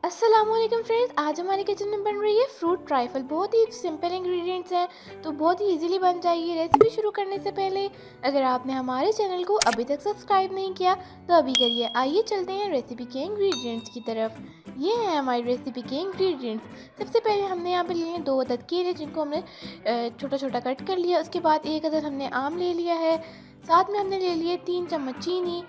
अस्सलामुअलैकुम फ्रेंड्स, आज हमारे किचन में बन रही है फ्रूट ट्राइफल। बहुत ही सिंपल इंग्रेडिएंट्स हैं तो बहुत ही इजीली बन जाएगी। रेसिपी शुरू करने से पहले अगर आपने हमारे चैनल को अभी तक सब्सक्राइब नहीं किया तो अभी करिए। आइए चलते हैं रेसिपी के इंग्रेडिएंट्स की तरफ। ये हैं हमारी रेसिपी के इंग्रेडिएंट्स। सबसे पहले हमने यहाँ पे लिए हैं 2 अदद केले, जिनको हमने छोटा छोटा कट कर लिया। उसके बाद 1 अदद हमने आम ले लिया है। साथ में हमने ले लिए 3 चम्मच चीनी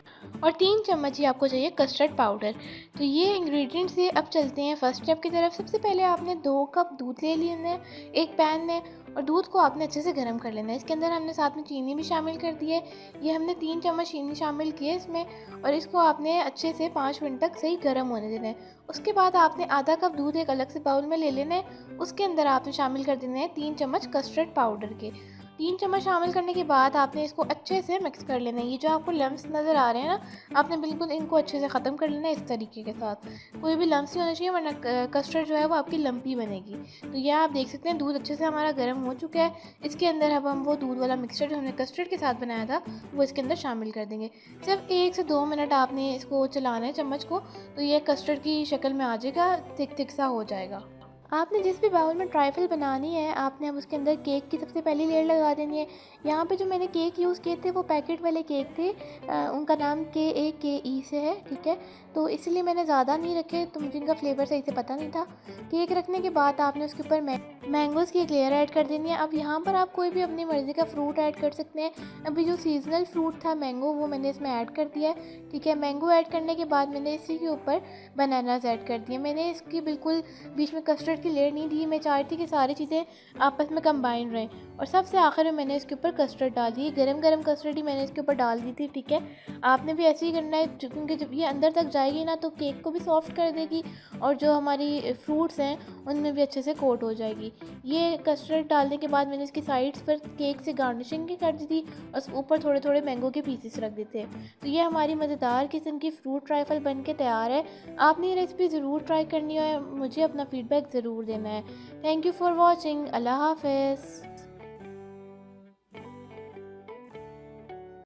और 3 चम्मच ही आपको चाहिए कस्टर्ड पाउडर। तो ये इंग्रेडिएंट्स है। अब चलते हैं फर्स्ट स्टेप की तरफ। सबसे पहले आपने 2 कप दूध ले लेना है एक पैन में, और दूध को आपने अच्छे से गर्म कर लेना है। इसके अंदर हमने साथ में चीनी भी शामिल कर दी है। ये हमने 3 चम्मच चीनी शामिल की है इसमें, और इसको आपने अच्छे से 5 मिनट तक सही गर्म होने देना है। उसके बाद आपने आधा कप दूध एक अलग से बाउल में ले लेना है। उसके अंदर आपने शामिल कर देना है 3 चम्मच कस्टर्ड पाउडर के। 3 चम्मच शामिल करने के बाद आपने इसको अच्छे से मिक्स कर लेना है। ये जो आपको लम्स नज़र आ रहे हैं ना, आपने बिल्कुल इनको अच्छे से ख़त्म कर लेना है इस तरीके के साथ। कोई भी लम्स नहीं होना चाहिए, वरना कस्टर्ड जो है वो आपकी लम्पी बनेगी। तो यह आप देख सकते हैं दूध अच्छे से हमारा गर्म हो चुका है। इसके अंदर अब हम वो दूध वाला मिक्सचर जो हमने कस्टर्ड के साथ बनाया था वो इसके अंदर शामिल कर देंगे। सिर्फ 1 से 2 मिनट आपने इसको चलाना है चम्मच को, तो ये कस्टर्ड की शक्ल में आ जाएगा, थिक थिक सा हो जाएगा। आपने जिस भी बाउल में ट्राइफल बनानी है, आपने अब उसके अंदर केक की सबसे पहली लेयर लगा देनी है। यहाँ पे जो मैंने केक यूज़ किए थे वो पैकेट वाले केक थे। उनका नाम KAKE से है, ठीक है। तो इसलिए मैंने ज़्यादा नहीं रखे, तो मुझे इनका फ्लेवर सही से पता नहीं था। केक रखने के बाद आपने उसके ऊपर मैंगोज़ की एक लेयर ऐड कर देनी है। अब यहाँ पर आप कोई भी अपनी मर्ज़ी का फ्रूट ऐड कर सकते हैं। अभी जो सीजनल फ्रूट था मैंगो, वो मैंने इसमें ऐड कर दिया है, ठीक है। मैंगो ऐड करने के बाद मैंने इसी के ऊपर बनानास ऐड कर दिए। मैंने इसकी बिल्कुल बीच में कस्टर्ड की लेयर नहीं दी। मैं चाहती थी कि सारी चीज़ें आपस में कंबाइन रहें। और सबसे आखिर में मैंने इसके ऊपर कस्टर्ड डाल दी। गरम गरम कस्टर्ड ही मैंने इसके ऊपर डाल दी थी, ठीक है। आपने भी ऐसे ही करना है, क्योंकि जब ये अंदर तक जाएगी ना तो केक को भी सॉफ्ट कर देगी, और जो हमारी फ्रूट्स हैं उनमें भी अच्छे से कोट हो जाएगी। ये कस्टर्ड डालने के बाद मैंने इसकी साइड्स पर केक से गार्निशिंग भी कर दी थी, और ऊपर थोड़े थोड़े मैंगो के पीसेस रख देते हैं। तो ये हमारी मज़ेदार किस्म की फ्रूट ट्राइफल बन के तैयार है। आपने ये रेसिपी ज़रूर ट्राई करनी है, मुझे अपना फीडबैक ज़रूर देना है। Thank you for watching. अल्लाह हाफ़िज़।